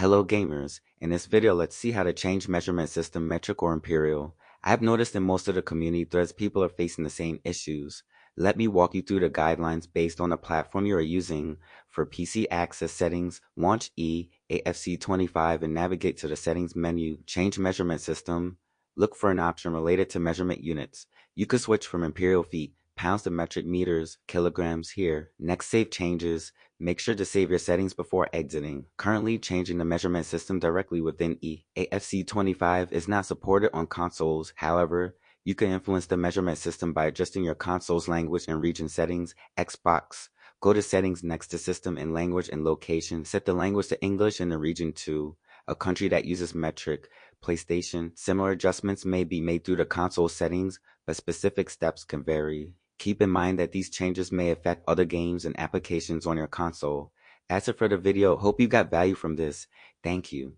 Hello gamers, in this video let's see how to change measurement system metric or imperial. I have noticed in most of the community threads people are facing the same issues. Let me walk you through the guidelines based on the platform you are using. For PC access settings, launch AFC25 and navigate to the settings menu, change measurement system. Look for an option related to measurement units. You could switch from imperial feet, pounds to metric meters, kilograms here. Next save changes. Make sure to save your settings before exiting. Currently, changing the measurement system directly within AFC25 is not supported on consoles. However, you can influence the measurement system by adjusting your console's language and region settings. Xbox. Go to settings next to system and language and location. Set the language to English and the region to a country that uses metric. PlayStation. Similar adjustments may be made through the console settings, but specific steps can vary. Keep in mind that these changes may affect other games and applications on your console. That's it for the video. Hope you got value from this. Thank you.